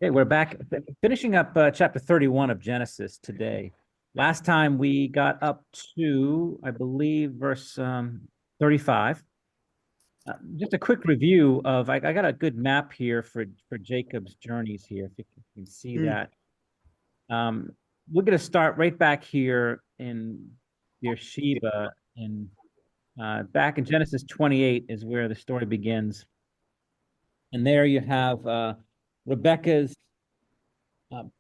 Okay, we're back finishing up chapter 31 of Genesis today. Last time we got up to, I believe, verse 35. Just a quick review of, I got a good map here for Jacob's journeys here, if you can see that. Um, we're going to start right back here in Beersheba, and back in Genesis 28 is where the story begins. And there you have Rebecca's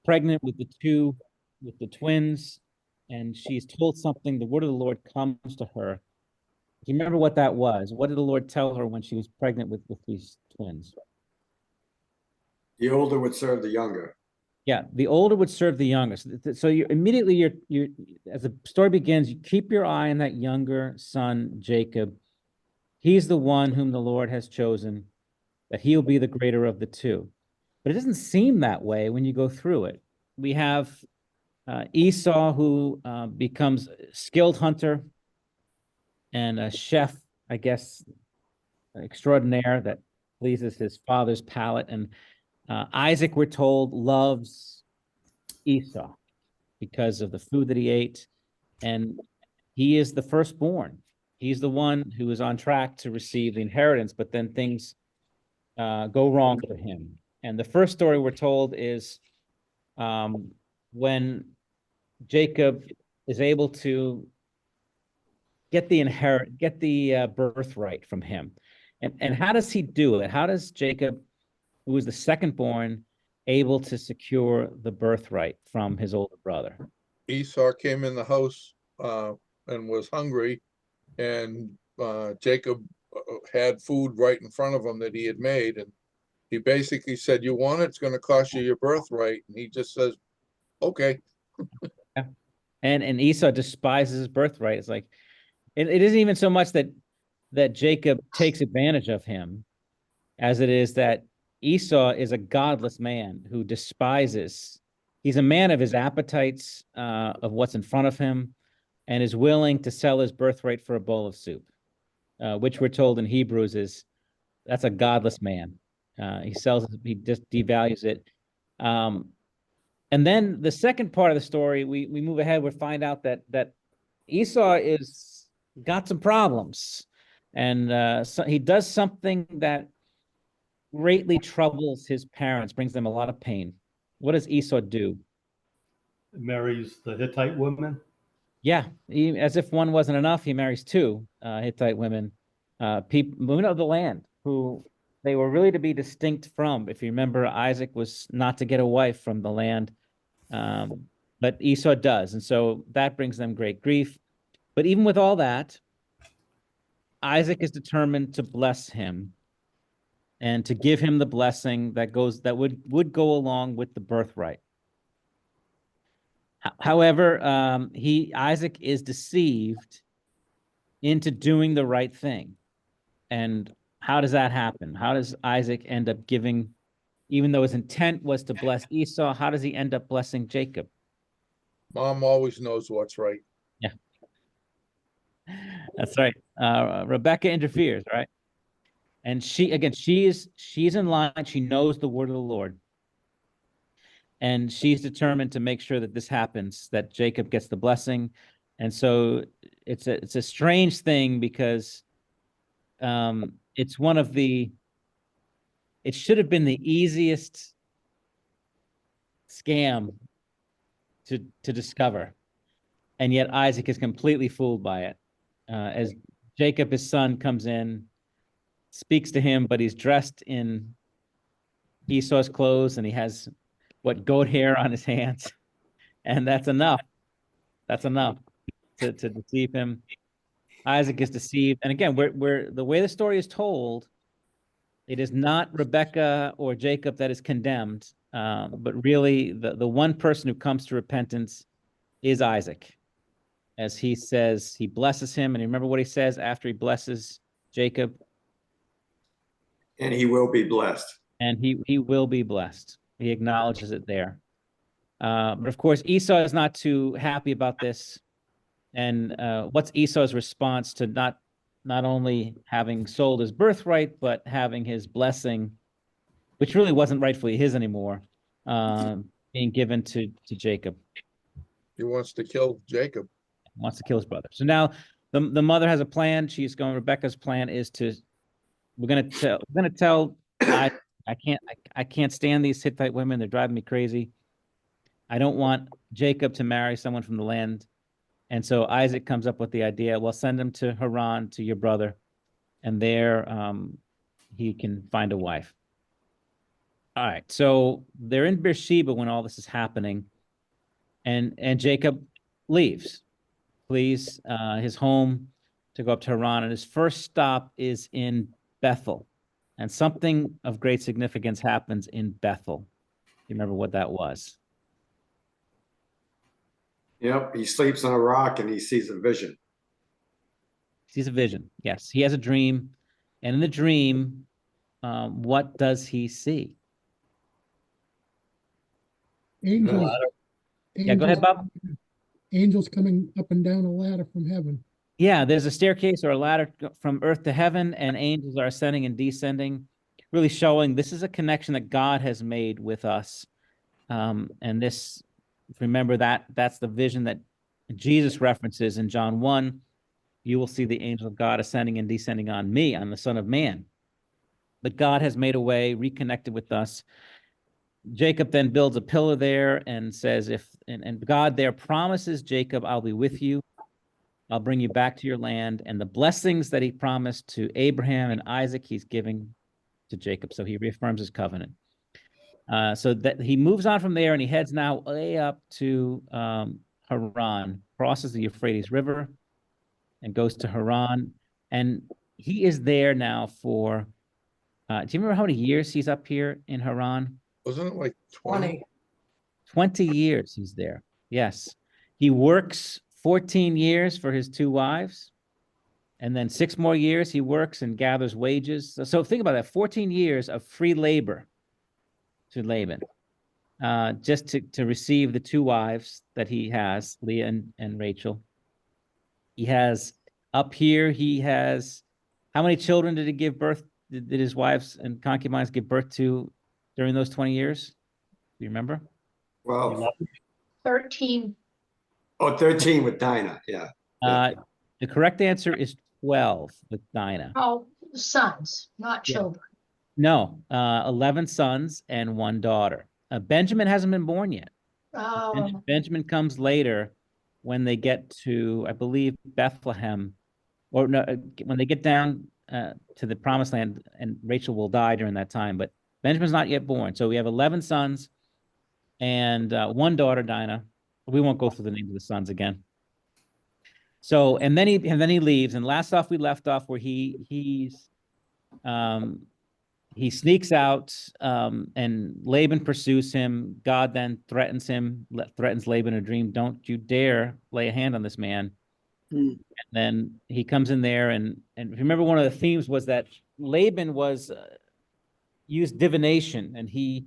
pregnant with the twins, and she's told something. The word of the Lord comes to her. Do you remember what that was? What did the Lord tell her when she was pregnant with these twins? The older would serve the younger. Yeah, the older would serve the youngest. So you immediately you're as the story begins, you keep your eye on that younger son, Jacob. He's the one whom the Lord has chosen, that he'll be the greater of the two. But it doesn't seem that way when you go through it. We have Esau, who becomes a skilled hunter and a chef, I guess, extraordinaire that pleases his father's palate. And Isaac, we're told, loves Esau because of the food that he ate. And he is the firstborn. He's the one who is on track to receive the inheritance, but then things go wrong for him. And the first story we're told is when Jacob is able to get the birthright from him. And how does he do it? How does Jacob, who is the second born, able to secure the birthright from his older brother? Esau came in the house and was hungry, and Jacob had food right in front of him that he had made, and he basically said, "You want it? It's going to cost you your birthright." And he just says, "Okay." Yeah. And Esau despises his birthright. It's like it isn't even so much that Jacob takes advantage of him, as it is that Esau is a godless man who despises. He's a man of his appetites, of what's in front of him, and is willing to sell his birthright for a bowl of soup, which we're told in Hebrews that's a godless man. He just devalues it. And then the second part of the story, we move ahead, we find out that Esau is got some problems, and so he does something that greatly troubles his parents, brings them a lot of pain. What does Esau do? Marries the Hittite woman. Yeah, as if one wasn't enough, he marries two Hittite women, women of the land, who they were really to be distinct from. If you remember, Isaac was not to get a wife from the land, but Esau does, and so that brings them great grief. But even with all that, Isaac is determined to bless him and to give him the blessing that would go along with the birthright. However, Isaac is deceived into doing the right thing. And how does that happen? How does Isaac end up giving, even though his intent was to bless Esau, how does he end up blessing Jacob? Mom always knows what's right. Yeah, that's right. Rebecca interferes, right? And she's in line. She knows the word of the Lord. And she's determined to make sure that this happens, that Jacob gets the blessing. And so it's a strange thing, because it's one of it should have been the easiest scam to discover. And yet Isaac is completely fooled by it. As Jacob, his son, comes in, speaks to him, but he's dressed in Esau's clothes, and he has goat hair on his hands, and that's enough. That's enough to deceive him. Isaac is deceived, and again, we're the way the story is told, it is not Rebecca or Jacob that is condemned, but really the one person who comes to repentance is Isaac, as he says, he blesses him, and you remember what he says after he blesses Jacob? And he will be blessed. And he will be blessed. He acknowledges it there. But of course, Esau is not too happy about this. And what's Esau's response to not only having sold his birthright, but having his blessing, which really wasn't rightfully his anymore, being given to Jacob. He wants to kill Jacob. Wants to kill his brother. So now the mother has a plan. Rebecca's plan is we're gonna tell I can't stand these Hittite women. They're driving me crazy. I don't want Jacob to marry someone from the land. And so Isaac comes up with the idea, well, send him to Haran, to your brother, and there he can find a wife. All right, so they're in Beersheba when all this is happening, and Jacob leaves, flees his home to go up to Haran, and his first stop is in Bethel, and something of great significance happens in Bethel. You remember what that was? Yep, he sleeps on a rock and he sees a vision. Sees a vision. Yes, he has a dream, and in the dream, what does he see? Angels. Yeah, go ahead, Bob. Angels coming up and down a ladder from heaven. Yeah, there's a staircase or a ladder from earth to heaven, and angels are ascending and descending, really showing this is a connection that God has made with us. And this, remember that's the vision that Jesus references in John 1. You will see the angel of God ascending and descending on me, on the Son of Man. But God has made a way, reconnected with us. Jacob then builds a pillar there and says, and God there promises Jacob, I'll be with you. I'll bring you back to your land. And the blessings that he promised to Abraham and Isaac, he's giving to Jacob. So he reaffirms his covenant. So that he moves on from there and he heads now way up to Haran, crosses the Euphrates River and goes to Haran. And he is there now for, do you remember how many years he's up here in Haran? Wasn't it like 20? 20 years he's there. Yes. He works 14 years for his 2 wives. And then 6 more years he works and gathers wages. So think about that, 14 years of free labor to Laban, just to receive the 2 wives that he has, Leah and Rachel. He has, up here, he has, how many children did he give birth, did his wives and concubines give birth to during those 20 years? Do you remember? Well, 13. oh, 13 with Dinah, yeah. The correct answer is 12 with Dinah. Oh, sons, not Yeah. children. No, 11 sons and 1 daughter. Benjamin hasn't been born yet. Oh, Benjamin comes later when they get to, I believe, Bethlehem, or no, when they get down to the promised land, and Rachel will die during that time, but Benjamin's not yet born. So we have 11 sons and 1 daughter, Dinah. We won't go through the names of the sons again. So, and then he leaves, and last off we left off where he sneaks out, and Laban pursues him. God then threatens Laban in a dream. Don't you dare lay a hand on this man. And then he comes in there, and remember, one of the themes was that Laban used divination, and he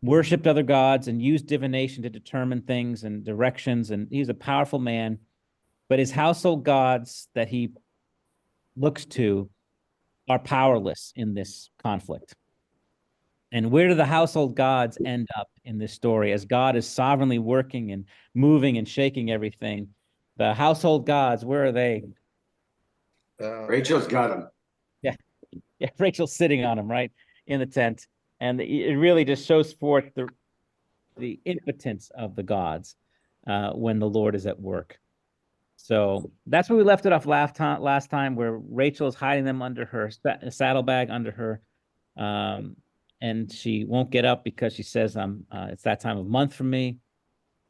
worshipped other gods and used divination to determine things and directions. And he's a powerful man, but his household gods that he looks to are powerless in this conflict. And where do the household gods end up in this story as God is sovereignly working and moving and shaking everything? The household gods, where are they? Rachel's got him. Yeah, Rachel's sitting on him, right, in the tent. And it really just shows forth the impotence of the gods when the Lord is at work. So that's where we left it off last time, where Rachel is hiding them under her saddlebag under her, and she won't get up because she says, it's that time of month for me.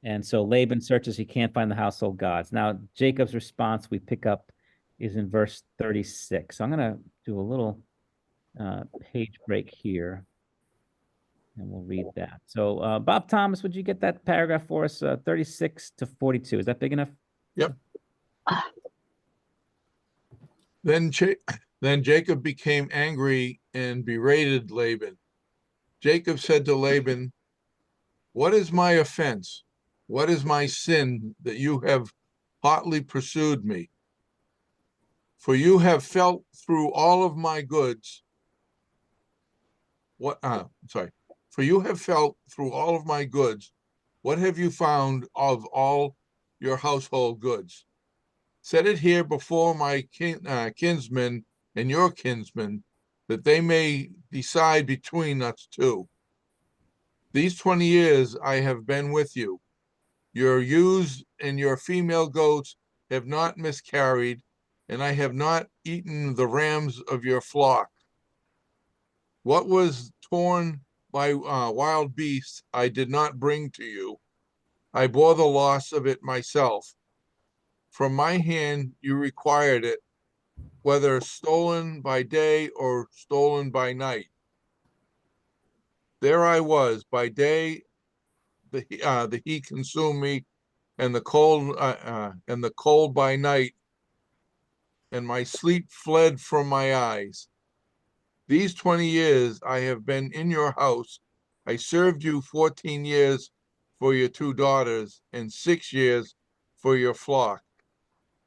And so Laban searches, he can't find the household gods. Now, Jacob's response we pick up is in verse 36. So I'm going to do a little page break here, and we'll read that. So Bob Thomas, would you get that paragraph for us, 36 to 42? Is that big enough? Yep. Then Jacob became angry and berated Laban. Jacob said to Laban, "What is my offense? What is my sin that you have hotly pursued me? For you have felt through all of my goods. For you have felt through all of my goods. What have you found of all your household goods? Set it here before my kinsmen and your kinsmen, that they may decide between us two. These 20 years I have been with you. Your ewes and your female goats have not miscarried, and I have not eaten the rams of your flock. What was torn by wild beasts I did not bring to you. I bore the loss of it myself. From my hand you required it, whether stolen by day or stolen by night. There I was by day, the heat consumed me, and the cold by night, and my sleep fled from my eyes. These 20 years I have been in your house. I served you 14 years for your 2 daughters and 6 years for your flock.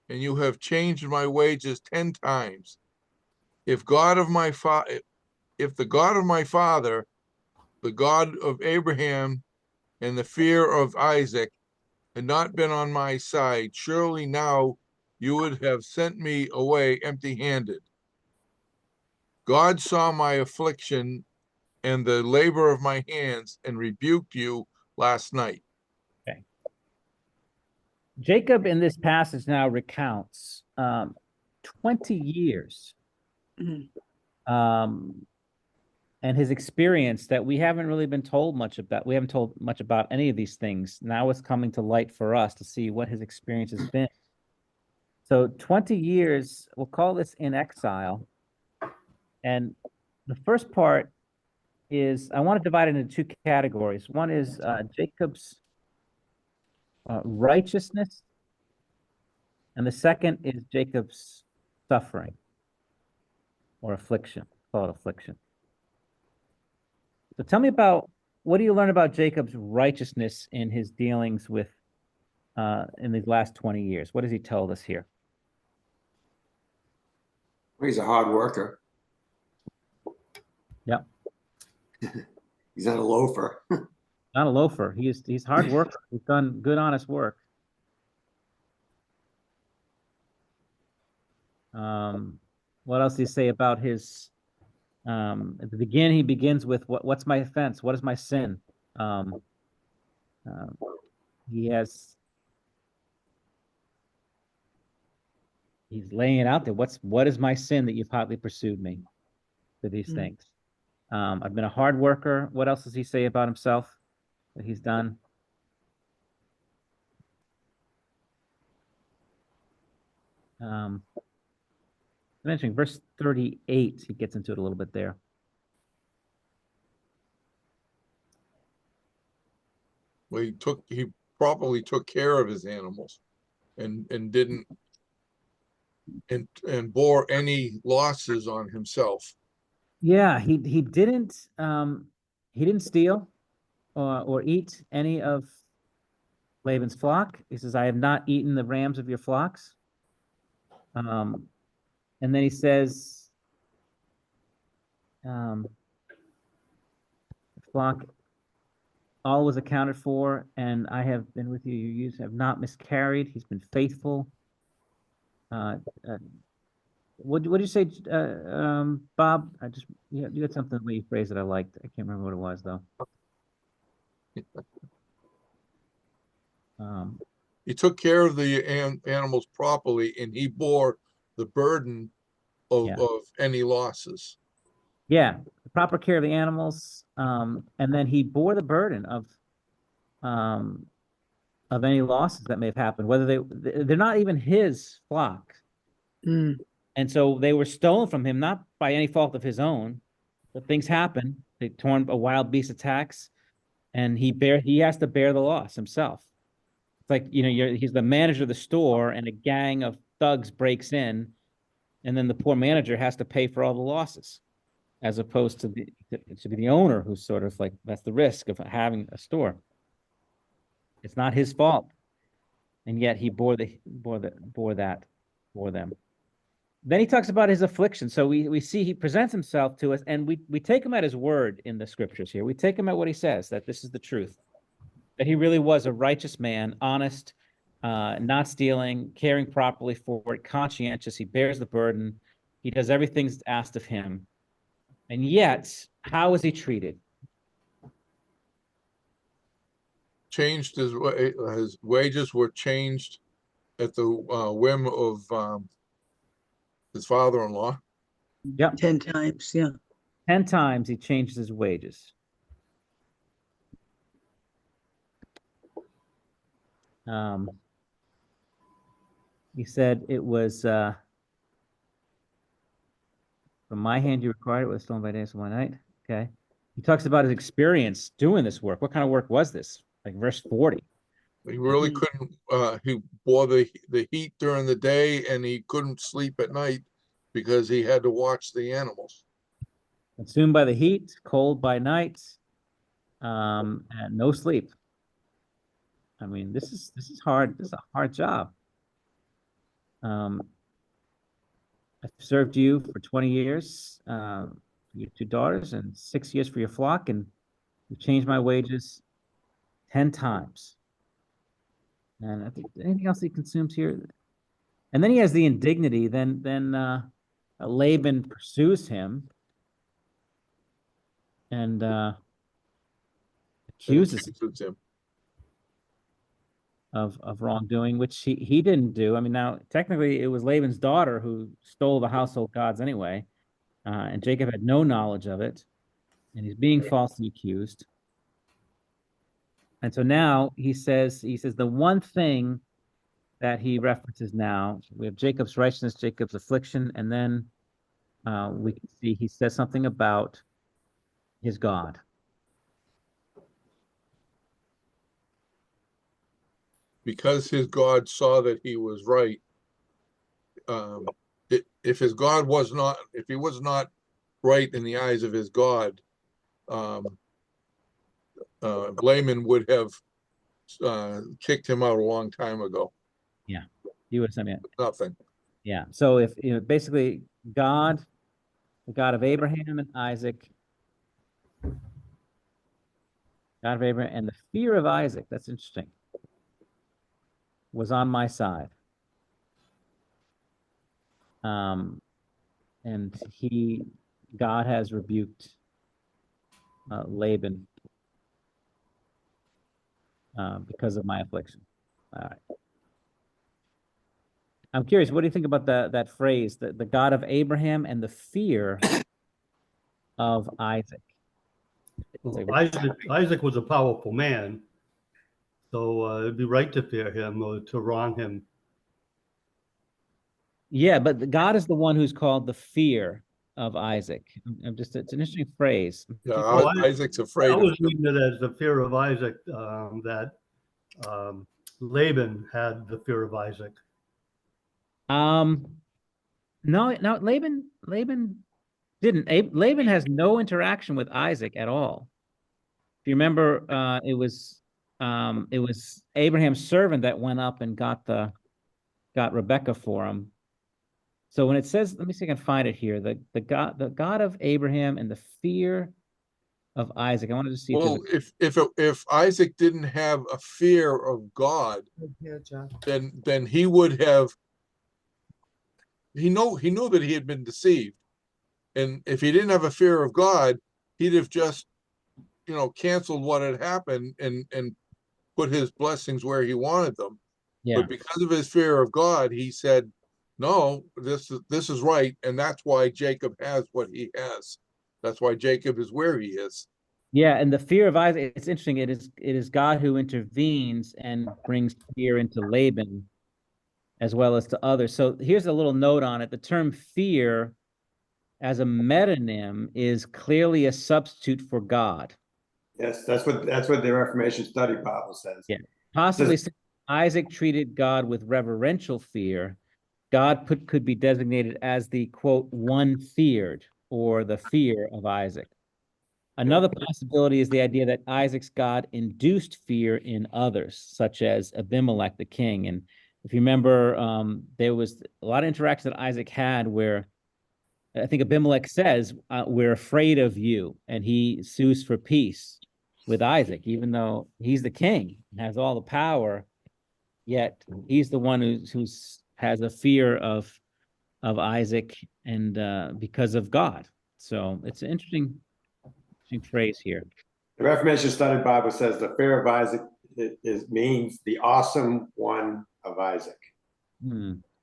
And you have changed my wages 10 times. If the God of my father, the God of Abraham and the fear of Isaac had not been on my side, surely now you would have sent me away empty-handed. God saw my affliction and the labor of my hands and rebuked you last night. Jacob in this passage now recounts 20 years and his experience that we haven't really been told much about. We haven't told much about any of these things. Now it's coming to light for us to see what his experience has been. So 20 years, we'll call this in exile. And the first part is, I want to divide it into 2 categories. One is Jacob's righteousness, and the second is Jacob's suffering or affliction. Call it affliction. So tell me about, what do you learn about Jacob's righteousness in his dealings with in these last 20 years? What does he tell us here? He's a hard worker. Yep. He's not a loafer. Not a loafer. He's hard worker. He's done good, honest work. What else do you say about his? At the beginning, he begins with what's my offense? What is my sin? He's laying it out there. What is my sin that you've hotly pursued me for these things? I've been a hard worker. What else does he say about himself that he's done? Mentioning verse 38, he gets into it a little bit there. Well, he properly took care of his animals and didn't and bore any losses on himself. Yeah, he didn't steal or eat any of Laban's flock. He says, I have not eaten the rams of your flocks. And then he says, flock, all was accounted for, and I have been with you. Your ewes have not miscarried. He's been faithful. What did you say, Bob? You had something the way you phrased it I liked. I can't remember what it was though. He took care of the animals properly, and he bore the burden of any losses. Yeah, the proper care of the animals, and then he bore the burden of any losses that may have happened, whether they're not even his flock. And so they were stolen from him, not by any fault of his own, but things happen. A wild beast attacks, and he has to bear the loss himself. It's like, he's the manager of the store, and a gang of thugs breaks in, and then the poor manager has to pay for all the losses, as opposed to it should be the owner who's sort of like, that's the risk of having a store. It's not his fault, and yet he bore them. Then he talks about his affliction. So we see he presents himself to us, and we take him at his word in the scriptures here. We take him at what he says, that this is the truth, that he really was a righteous man, honest, not stealing, caring properly for it, conscientious. He bears the burden. He does everything that's asked of him. And yet, how is he treated? Changed his wages were changed at the whim of his father-in-law. Yep. 10 times, yeah. 10 times he changed his wages. He said it was from my hand you required it was stolen by day, so one night. Okay. He talks about his experience doing this work. What kind of work was this? Like verse 40. He really couldn't, he bore the heat during the day and he couldn't sleep at night because he had to watch the animals. Consumed by the heat, cold by night, and no sleep. I mean, this is hard. This is a hard job. I've served you for 20 years, your 2 daughters, and 6 years for your flock, and you've changed my wages 10 times. And I think anything else he consumes here. And then he has the indignity. Then Laban pursues him and accuses him. of wrongdoing, which he didn't do. I mean, now technically it was Laban's daughter who stole the household gods anyway, and Jacob had no knowledge of it, and he's being falsely accused. And so now he says the one thing that he references now, we have Jacob's righteousness, Jacob's affliction, and then we can see he says something about his God. Because his God saw that he was right. If his God was not, if he was not right in the eyes of his God, Laman would have kicked him out a long time ago. Yeah, he was. I mean, Nothing. yeah. So if basically God, the God of Abraham and Isaac, God of Abraham, and the fear of Isaac. That's interesting. Was on my side. And God has rebuked Laban because of my affliction. All right. I'm curious, what do you think about that phrase, the God of Abraham and the fear of Isaac? Well, Isaac was a powerful man, so it'd be right to fear him or to wrong him. Yeah, but God is the one who's called the fear of Isaac. It's an interesting phrase. Yeah, Well, Isaac's afraid I of was him. reading it as the fear of Isaac, that Laban had the fear of Isaac. No, Laban didn't. Laban has no interaction with Isaac at all. If you remember, it was Abraham's servant that went up and got Rebekah for him. So when it says, let me see if I can find it here, the God of Abraham and the fear of Isaac. I wanted to see. Well, if Isaac didn't have a fear of God, then he would have. He knew that he had been deceived, and if he didn't have a fear of God, he'd have just, canceled what had happened and put his blessings where he wanted them. Yeah. But because of his fear of God, he said, "No, this is right," and that's why Jacob has what he has. That's why Jacob is where he is. Yeah, and the fear of Isaac, it's interesting. It is God who intervenes and brings fear into Laban as well as to others. So here's a little note on it. The term fear as a metonym is clearly a substitute for God. Yes, that's what the Reformation Study Bible says. Yeah. Possibly since Isaac treated God with reverential fear, God could be designated as the, quote, one feared, or the fear of Isaac. Another possibility is the idea that Isaac's God induced fear in others, such as Abimelech the king. And if you remember, there was a lot of interaction that Isaac had where I think Abimelech says, we're afraid of you, and he sues for peace with Isaac, even though he's the king and has all the power, yet he's the one who's has a fear of Isaac and because of God. So it's an interesting phrase here. The Reformation Study Bible says the fear of Isaac means the awesome one of Isaac.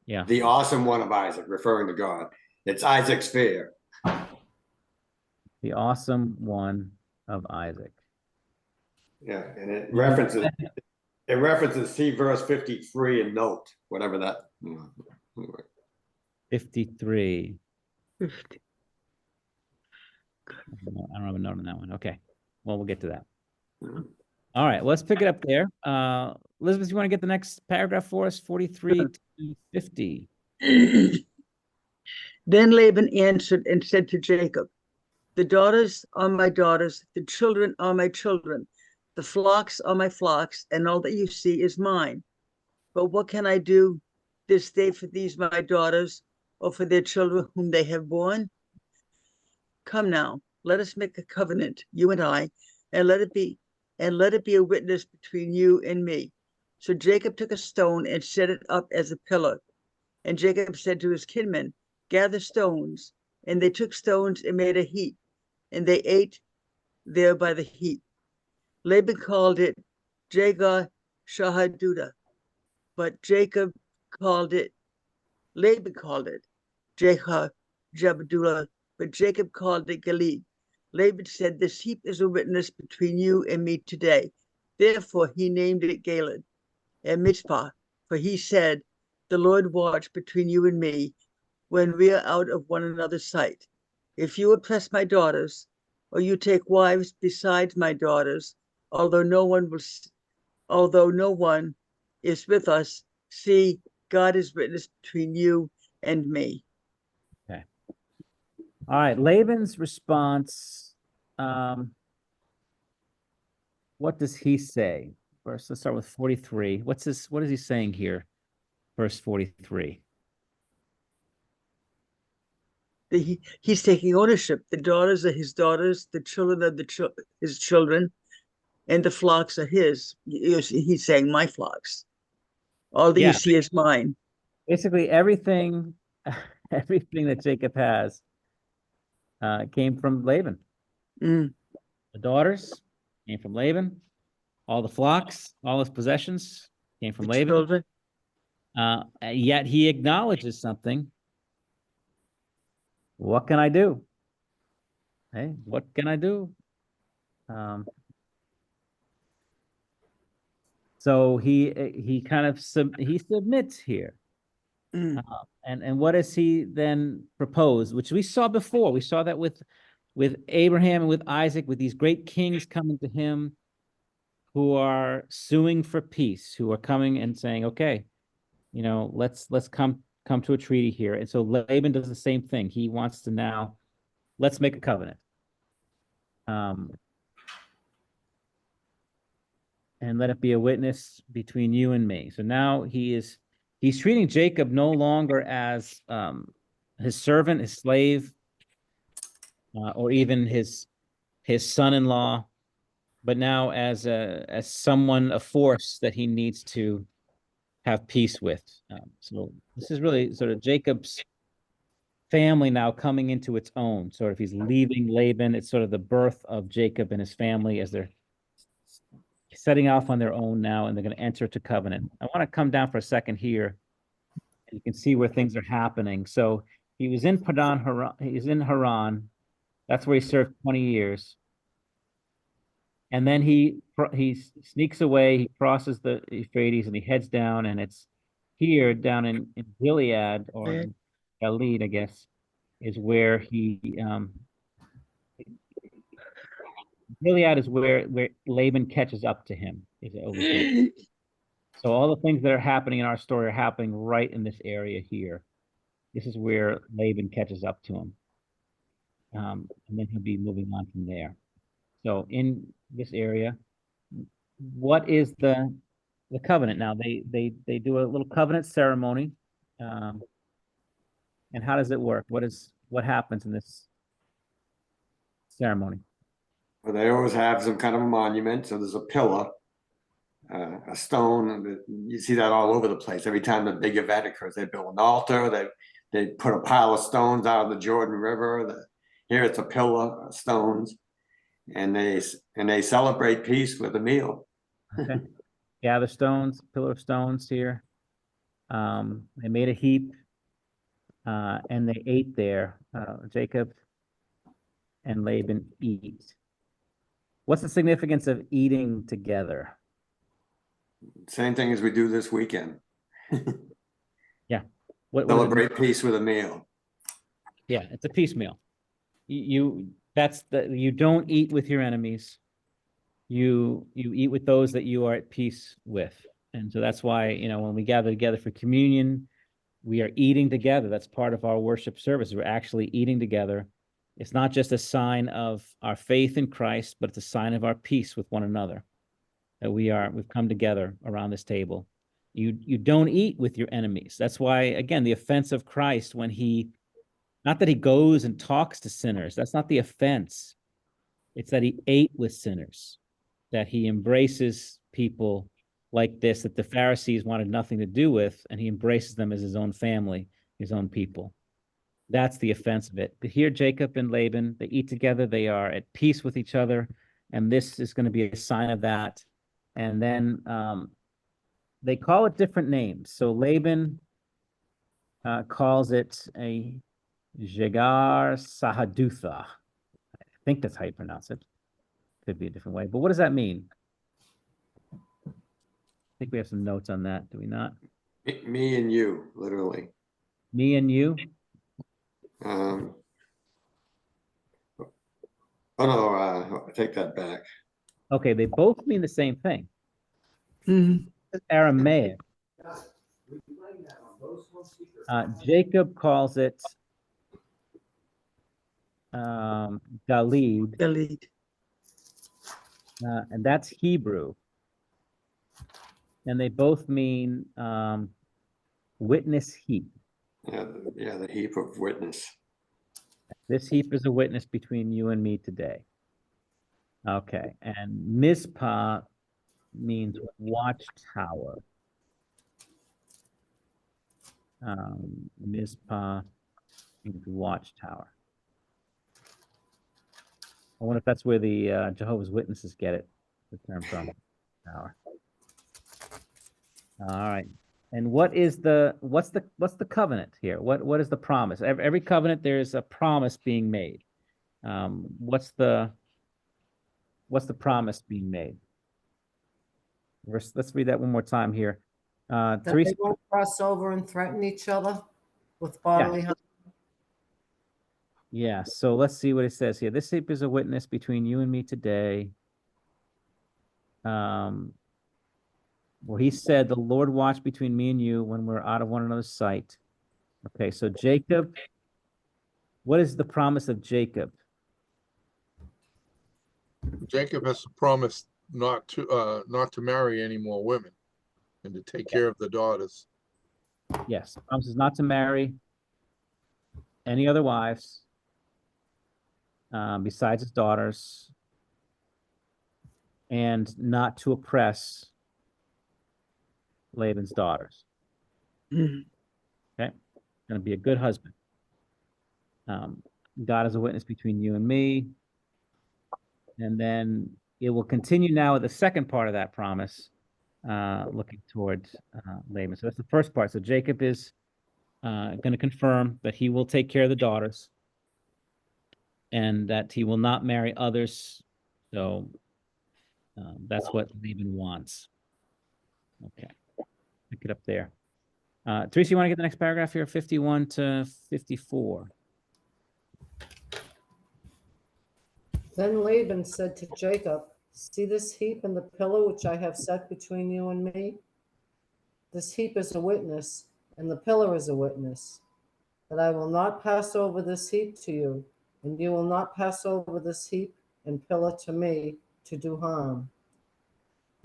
Yeah. The awesome one of Isaac, referring to God. It's Isaac's fear. The awesome one of Isaac. Yeah, and it references see verse 53 and note, whatever that. 53. I don't have a note on that one. Okay. Well, we'll get to that. All right, let's pick it up there. Elizabeth, you want to get the next paragraph for us? 43 to 50. Then Laban answered and said to Jacob, the daughters are my daughters, the children are my children, the flocks are my flocks, and all that you see is mine. But what can I do this day for these my daughters, or for their children whom they have borne? Come now, let us make a covenant, you and I, and let it be a witness between you and me. So Jacob took a stone and set it up as a pillar. And Jacob said to his kinsmen, gather stones. And they took stones and made a heap, and they ate there by the heap. Laban called it Jagar Shahaduda, but Laban called it Jehar Jabadullah, but Jacob called it Gilead. Laban said, this heap is a witness between you and me today. Therefore he named it Galeed and Mizpah, for he said, the Lord watch between you and me when we are out of one another's sight. If you oppress my daughters, or you take wives besides my daughters, although no one is with us, see, God is witness between you and me. Okay. All right, Laban's response. What does he say? First, let's start with 43. What is he saying here? Verse 43. He's taking ownership. The daughters are his daughters, the children are his children, and the flocks are his. He's saying my flocks. All that you see is mine. Basically, everything that Jacob has came from Laban. The daughters came from Laban. All the flocks, all his possessions came from Laban. Children. Yet he acknowledges something. What can I do? Hey, what can I do? So he kind of he submits here. And what does he then propose? Which we saw before. We saw that with Abraham and with Isaac, with these great kings coming to him who are suing for peace, who are coming and saying, okay, let's come to a treaty here. And so Laban does the same thing. He wants to now, let's make a covenant. And let it be a witness between you and me. So now he's treating Jacob no longer as his servant, his slave, or even his son-in-law, but now as someone, a force that he needs to have peace with. So this is really sort of Jacob's family now coming into its own. Sort of he's leaving Laban. It's sort of the birth of Jacob and his family as they're setting off on their own now, and they're going to enter to covenant. I want to come down for a second here. You can see where things are happening. So he was in Haran. He's in Haran. That's where he served 20 years. And then he sneaks away. He crosses the Euphrates and he heads down, and it's here down in Gilead, or in Gilead, I guess, is where Gilead is where Laban catches up to him. So all the things that are happening in our story are happening right in this area here. This is where Laban catches up to him. And then he'll be moving on from there. So in this area, what is the the covenant. Now, they do a little covenant ceremony. And how does it work? What happens in this ceremony? Well, they always have some kind of a monument, so there's a pillar, a stone, and you see that all over the place. Every time the big event occurs, they build an altar, they put a pile of stones out of the Jordan River. Here it's a pillar of stones, and they celebrate peace with a meal. Okay. Gather stones, pillar of stones here. They made a heap, and they ate there. Jacob and Laban eat. What's the significance of eating together? Same thing as we do this weekend. What Celebrate peace with a meal. Yeah, it's a peace meal. You don't eat with your enemies. You eat with those that you are at peace with. And so that's why, when we gather together for communion, we are eating together. That's part of our worship service. We're actually eating together. It's not just a sign of our faith in Christ, but it's a sign of our peace with one another. That we've come together around this table. You don't eat with your enemies. That's why, again, the offense of Christ when not that he goes and talks to sinners. That's not the offense. It's that he ate with sinners, that he embraces people like this, that the Pharisees wanted nothing to do with, and he embraces them as his own family, his own people. That's the offense of it. But here, Jacob and Laban, they eat together. They are at peace with each other. And this is going to be a sign of that. And then they call it different names. So Laban calls it a Jegar Sahadutha. I think that's how you pronounce it. Could be a different way. But what does that mean? I think we have some notes on that, do we not? Me and you, literally. Me and you? Oh no, I take that back. Okay, they both mean the same thing. Mhm. It's Aramaic. Jacob calls it Galid, Delete. and that's Hebrew. And they both mean witness heap. Yeah, the heap of witness. This heap is a witness between you and me today. Okay, and Mizpah means watchtower. Mizpah means watchtower. I wonder if that's where the Jehovah's Witnesses get it, the term from. Tower. All right. And what's the covenant here? What is the promise? Every covenant there's a promise being made. What's the promise being made? Let's read that one more time here. That Teresa, they won't cross over and threaten each other with bodily harm. yeah, so let's see what it says here. This heap is a witness between you and me today. Well, he said, the Lord watched between me and you when we're out of one another's sight. Okay, so Jacob, what is the promise of Jacob? Jacob has promised not to marry any more women and to take care of the daughters. Yes, promises not to marry any other wives besides his daughters, and not to oppress Laban's daughters. Mhm. Okay, going to be a good husband. God is a witness between you and me. And then it will continue now with the second part of that promise, looking towards Laban. So that's the first part. So Jacob is going to confirm that he will take care of the daughters and that he will not marry others. So that's what Laban wants. Okay, pick it up there. Teresa, you want to get the next paragraph here, 51 to 54? Then Laban said to Jacob, see this heap and the pillar which I have set between you and me? This heap is a witness, and the pillar is a witness, that I will not pass over this heap to you, and you will not pass over this heap and pillar to me to do harm.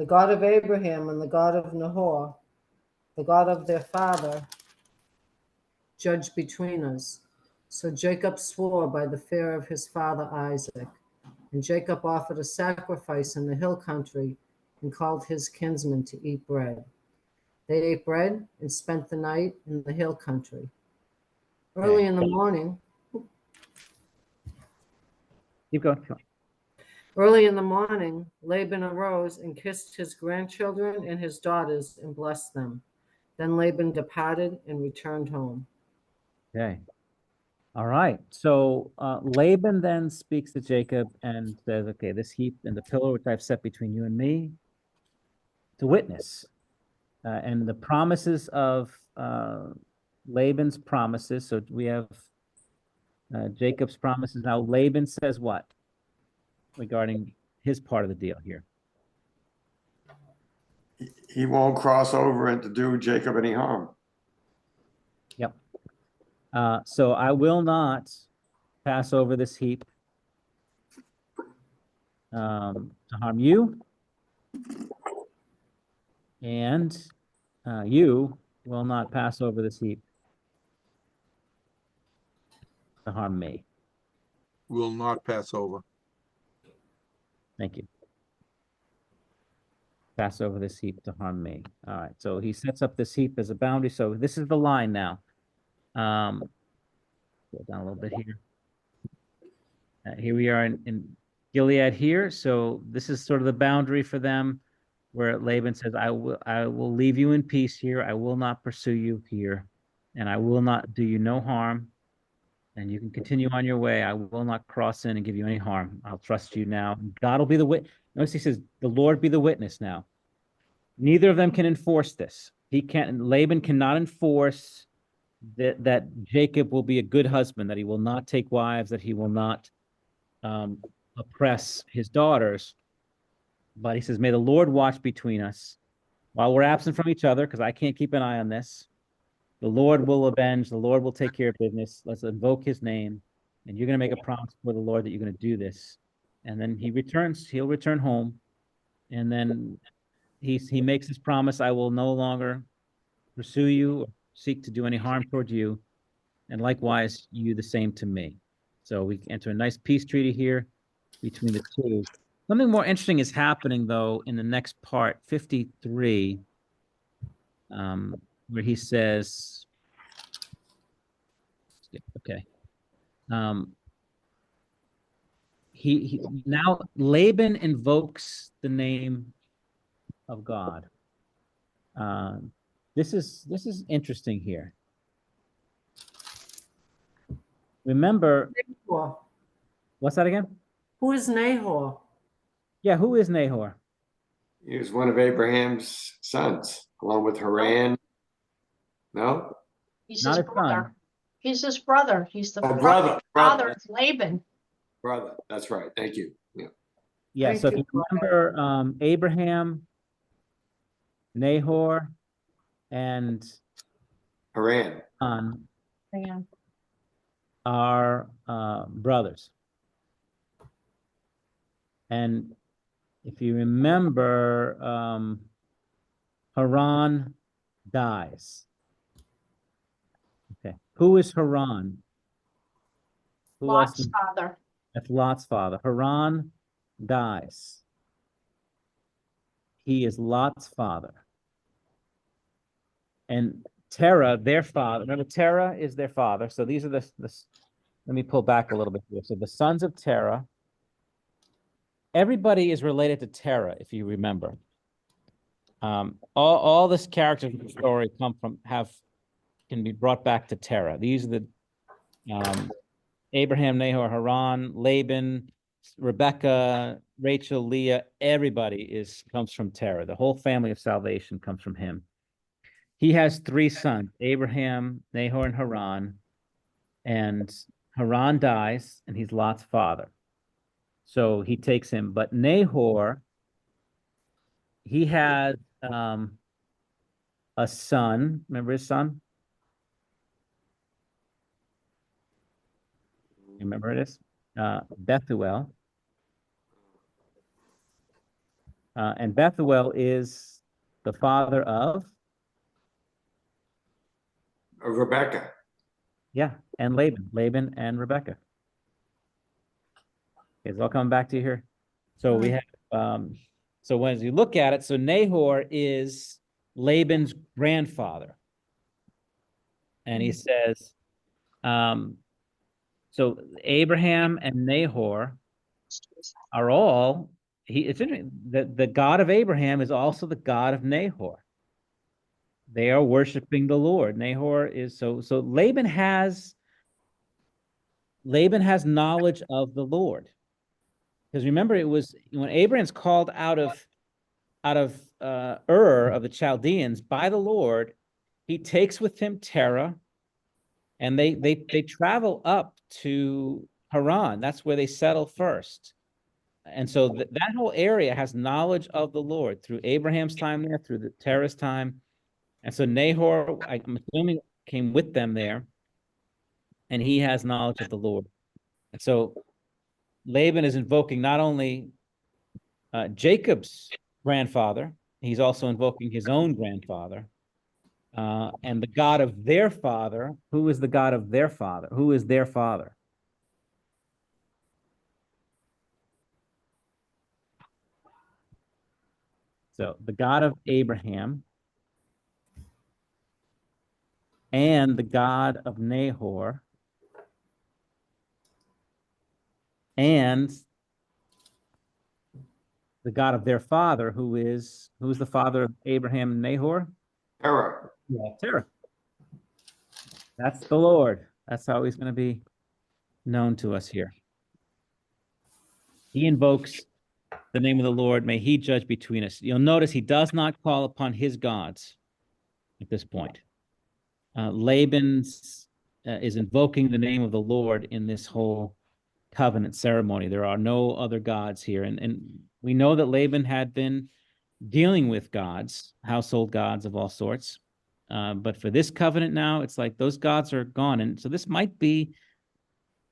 the God of Abraham and the God of Nahor, the God of their father, judge between us. So Jacob swore by the fear of his father Isaac. And Jacob offered a sacrifice in the hill country and called his kinsmen to eat bread. They ate bread and spent the night in the hill country. Early in the morning, Keep going. Early in the morning, Laban arose and kissed his grandchildren and his daughters and blessed them. Then Laban departed and returned home. Okay. All right. So Laban then speaks to Jacob and says, okay, this heap and the pillar which I've set between you and me to witness. And the promises of Laban's promises. So we have Jacob's promises. Now Laban says what regarding his part of the deal here? He won't cross over and to do Jacob any harm. Yep. So I will not pass over this heap to harm you, and you will not pass over this heap to harm me. Will not pass over. Thank you. Pass over this heap to harm me. All right. So he sets up this heap as a boundary. So this is the line now. Go down a little bit here. Here we are in Gilead here. So this is sort of the boundary for them where Laban says, I will leave you in peace here. I will not pursue you here, and I will not do you no harm. And you can continue on your way. I will not cross in and give you any harm. I'll trust you now. God will be the witness. Notice he says, the Lord be the witness now. Neither of them can enforce this. Laban cannot enforce that Jacob will be a good husband, that he will not take wives, that he will not oppress his daughters. But he says, may the Lord watch between us while we're absent from each other, because I can't keep an eye on this. The Lord will avenge. The Lord will take care of business. Let's invoke his name. And you're going to make a promise before the Lord that you're going to do this. And then he'll return home. And then he makes his promise, I will no longer pursue you or seek to do any harm toward you. And likewise, you the same to me. So we enter a nice peace treaty here between the two. Something more interesting is happening, though, in the next part, 53, where he says, okay, he now Laban invokes the name of God. This is interesting here. Remember, Nahor. what's that again? Who is Nahor? Yeah, who is Nahor? He was one of Abraham's sons, along with Haran. No? He's Not his his brother. son. He's his brother. He's the Oh, brother. father of Laban. Brother. That's right. Thank you. Yeah. Yeah, Thank so if you, you remember Abraham, Nahor, and Haran. Yeah. are brothers. And if you remember, Haran dies. Okay, who is Haran? Who Lot's else? father. That's Lot's father. Haran dies. He is Lot's father. And Terah, their father. Remember, Terah is their father. So these are the let me pull back a little bit here. So the sons of Terah. Everybody is related to Terah, if you remember. All this character story can be brought back to Terah. These are the Abraham, Nahor, Haran, Laban, Rebecca, Rachel, Leah. Everybody comes from Terah. The whole family of salvation comes from him. He has three sons: Abraham, Nahor, and Haran. And Haran dies, and he's Lot's father. So he takes him. But Nahor, he had a son. Remember his son? You remember it is? Bethuel. And Bethuel is the father of, Rebecca. yeah, and Laban and Rebecca. It's all coming back to you here. So we have, so when you look at it, so Nahor is Laban's grandfather. And he says, so Abraham and Nahor are all, it's interesting, the God of Abraham is also the God of Nahor. They are worshiping the Lord. Nahor is, so Laban has knowledge of the Lord. Because remember, it was when Abraham's called out of Ur of the Chaldeans by the Lord, he takes with him Terah, and they travel up to Haran. That's where they settle first. And so that whole area has knowledge of the Lord through Abraham's time there, through the Terah's time. And so Nahor, I'm assuming, came with them there, and he has knowledge of the Lord. And so Laban is invoking not only Jacob's grandfather, he's also invoking his own grandfather. And the God of their father. Who is the God of their father? Who is their father? So the God of Abraham and the God of Nahor and the God of their father, who's the father of Abraham and Nahor? Terah. Yeah, Terah. That's the Lord. That's how he's going to be known to us here. He invokes the name of the Lord. May he judge between us. You'll notice he does not call upon his gods at this point. Laban's is invoking the name of the Lord in this whole covenant ceremony. There are no other gods here. And we know that Laban had been dealing with gods, household gods of all sorts. But for this covenant now, it's like those gods are gone. And so this might be,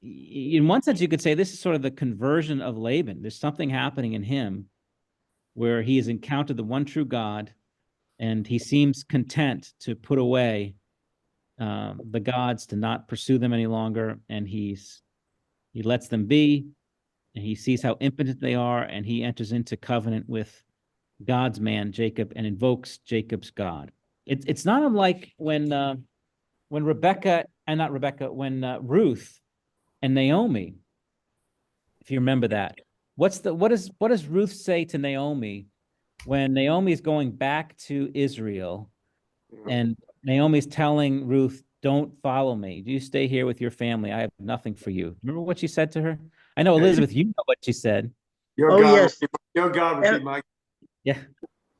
in one sense, you could say this is sort of the conversion of Laban. There's something happening in him where he has encountered the one true God, and he seems content to put away the gods, to not pursue them any longer, and he lets them be, and he sees how impotent they are, and he enters into covenant with God's man Jacob and invokes Jacob's God. It's not unlike when Ruth and Naomi, if you remember that. What does Ruth say to Naomi when Naomi is going back to Israel, and Naomi's telling Ruth, "Don't follow me. You stay here with your family. I have nothing for you." Remember what she said to her? I know, Elizabeth, you know what she said. Your Oh, God, yes. your God would be my. Yeah.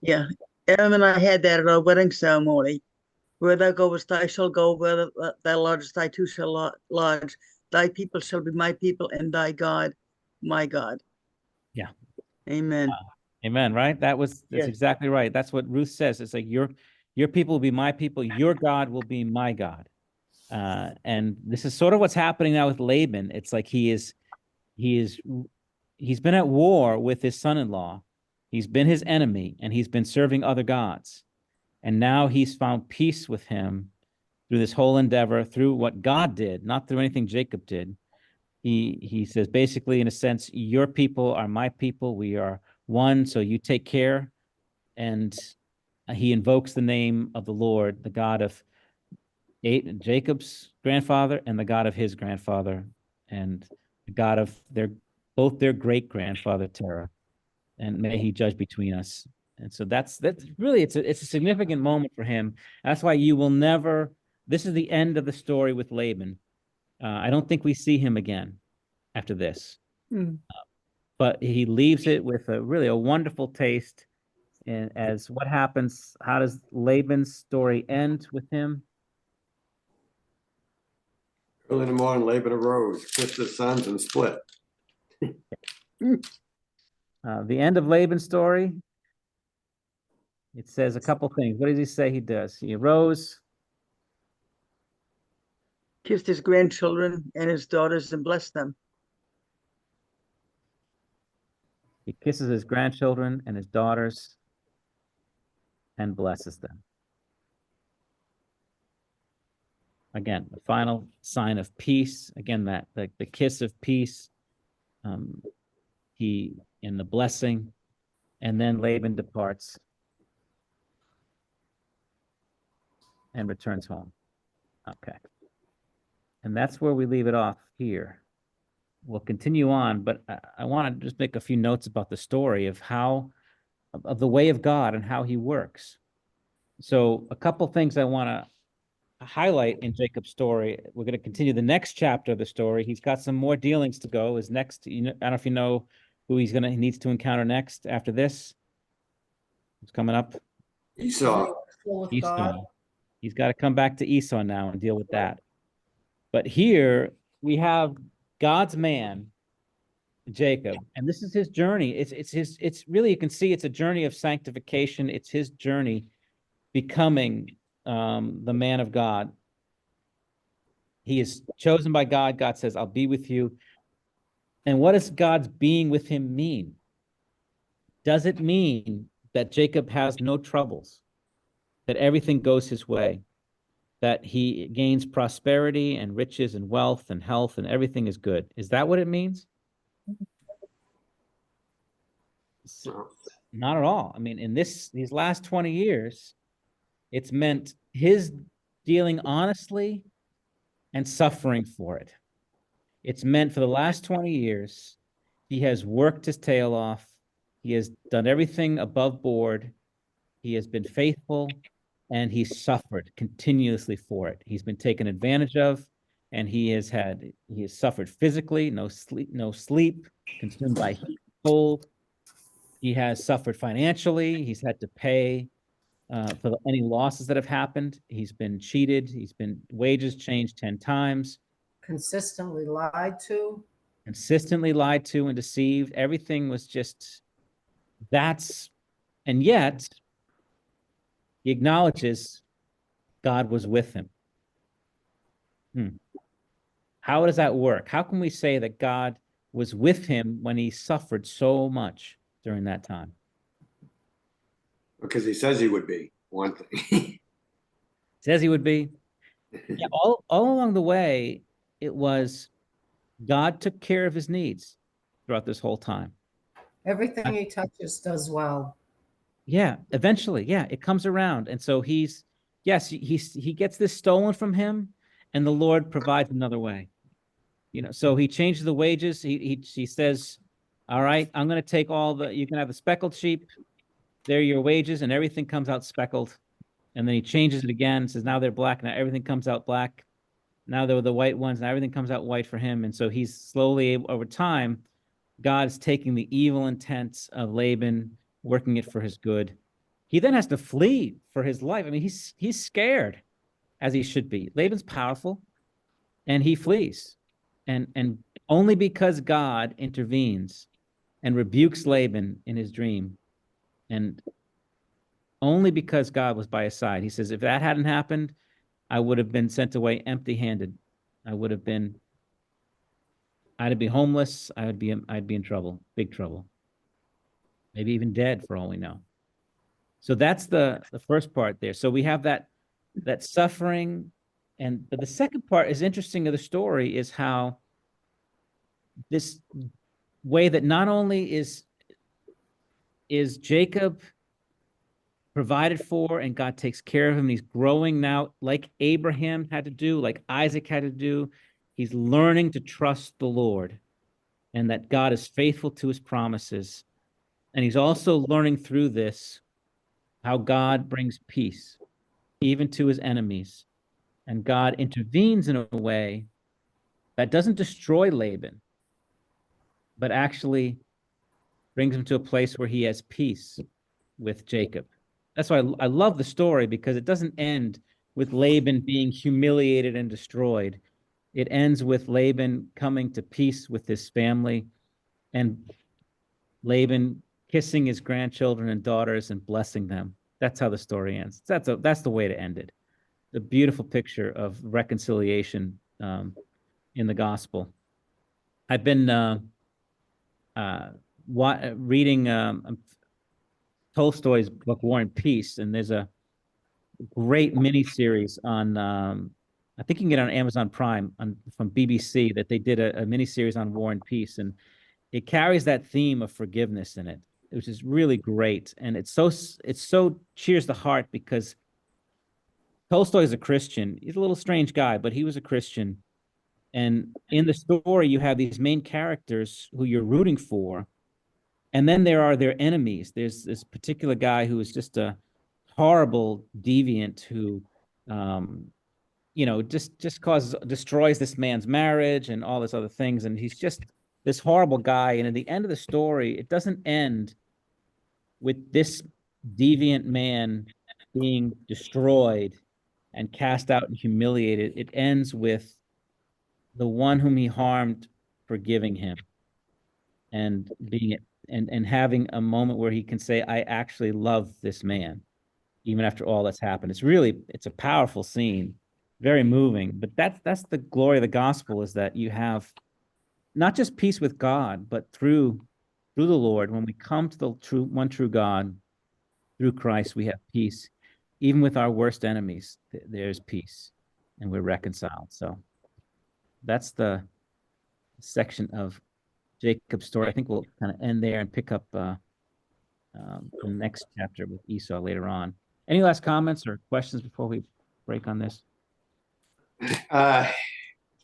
Yeah, Adam and I had that at our wedding ceremony. Where thou goest, I shall go. Where thou lodgest, I too shall lodge. Thy people shall be my people, and thy God, my God. Yeah. Amen. Amen. Right? That's Yes. exactly right. That's what Ruth says. It's like your people will be my people. Your God will be my God. And this is sort of what's happening now with Laban. It's like he's been at war with his son-in-law. He's been his enemy, and he's been serving other gods. And now he's found peace with him through this whole endeavor, through what God did, not through anything Jacob did. He says, basically, in a sense, your people are my people. We are one, so you take care. And he invokes the name of the Lord, the God of Jacob's grandfather and the God of his grandfather, and the God of both their great grandfather Terah. And may he judge between us. And so that's really, it's a significant moment for him. That's why you will never, this is the end of the story with Laban. I don't think we see him again after this. But he leaves it with really a wonderful taste. And as what happens, how does Laban's story end with him? Early in the morning, Laban arose, kissed his sons, and split. The end of Laban's story, it says a couple things. What does he say he does? He arose, Kissed his grandchildren and his daughters and blessed them. He kisses his grandchildren and his daughters and blesses them. Again, the final sign of peace. Again, that the kiss of peace. He in the blessing, and then Laban departs and returns home. Okay. And that's where we leave it off here. We'll continue on, but I want to just make a few notes about the story of of the way of God and how he works. So a couple things I want to highlight in Jacob's story. We're going to continue the next chapter of the story. He's got some more dealings to go. His next, I don't know if you know who he needs to encounter next after this. Who's coming up? Esau. With Esau. God. He's got to come back to Esau now and deal with that. But here we have God's man, Jacob, and this is his journey. It's really, you can see it's a journey of sanctification. It's his journey becoming the man of God. He is chosen by God. God says, I'll be with you. And what does God's being with him mean? Does it mean that Jacob has no troubles, that everything goes his way, that he gains prosperity and riches and wealth and health and everything is good? Is that what it means? No. Not at all. I mean, in these last 20 years, it's meant his dealing honestly and suffering for it. It's meant for the last 20 years, he has worked his tail off. He has done everything above board. He has been faithful, and he's suffered continuously for it. He's been taken advantage of, and he has suffered physically, no sleep, consumed by heat, cold. He has suffered financially. He's had to pay for any losses that have happened. He's been cheated. He's been wages changed 10 times. Consistently lied to. Consistently lied to and deceived. Everything was just, and yet he acknowledges God was with him. How does that work? How can we say that God was with him when he suffered so much during that time? Because he says he would be, one thing. Says he would be. Yeah, all along the way, it was God took care of his needs throughout this whole time. Everything he touches does well. Yeah, eventually, yeah, it comes around. And so he gets this stolen from him, and the Lord provides another way. So he changes the wages. He says, all right, I'm going to take you can have the speckled sheep. They're your wages, and everything comes out speckled. And then he changes it again, says now they're black, now everything comes out black. Now they're the white ones, and everything comes out white for him. And so he's slowly, over time, God's taking the evil intents of Laban, working it for his good. He then has to flee for his life. I mean, he's scared, as he should be. Laban's powerful, and he flees. And only because God intervenes and rebukes Laban in his dream, and only because God was by his side. He says, if that hadn't happened, I would have been sent away empty-handed. I'd be homeless. I'd be in trouble, big trouble. Maybe even dead for all we know. So that's the first part there. So we have that suffering, but the second part is interesting of the story is how this way that not only is Jacob provided for and God takes care of him. He's growing now like Abraham had to do, like Isaac had to do. He's learning to trust the Lord and that God is faithful to his promises. And he's also learning through this how God brings peace even to his enemies. And God intervenes in a way that doesn't destroy Laban, but actually brings him to a place where he has peace with Jacob. That's why I love the story, because it doesn't end with Laban being humiliated and destroyed. It ends with Laban coming to peace with his family and Laban kissing his grandchildren and daughters and blessing them. That's how the story ends. That's the way to end it. The beautiful picture of reconciliation in the gospel. I've been reading Tolstoy's book War and Peace, and there's a great mini series on I think you can get it on Amazon Prime from BBC that they did a mini series on War and Peace, and it carries that theme of forgiveness in it, which is really great, and it's so cheers the heart because Tolstoy is a Christian. He's a little strange guy, but he was a Christian. And in the story, you have these main characters who you're rooting for, and then there are their enemies. There's this particular guy who is just a horrible deviant who, just destroys this man's marriage and all this other things. And he's just this horrible guy. And at the end of the story, it doesn't end with this deviant man being destroyed and cast out and humiliated. It ends with the one whom he harmed forgiving him and and having a moment where he can say, I actually love this man, even after all that's happened. It's a powerful scene, very moving, but that's the glory of the gospel, is that you have not just peace with God, but through the Lord. When we come to the one true God through Christ, we have peace. Even with our worst enemies, there's peace and we're reconciled. So that's the section of Jacob's story. I think we'll kind of end there and pick up the next chapter with Esau later on. Any last comments or questions before we break on this?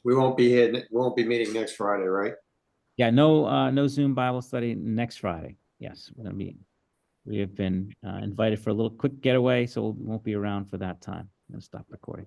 We won't be here, we won't be meeting next Friday, right? Yeah, no Zoom Bible study next Friday. Yes, we have been invited for a little quick getaway, so we won't be around for that time. I'm gonna stop recording.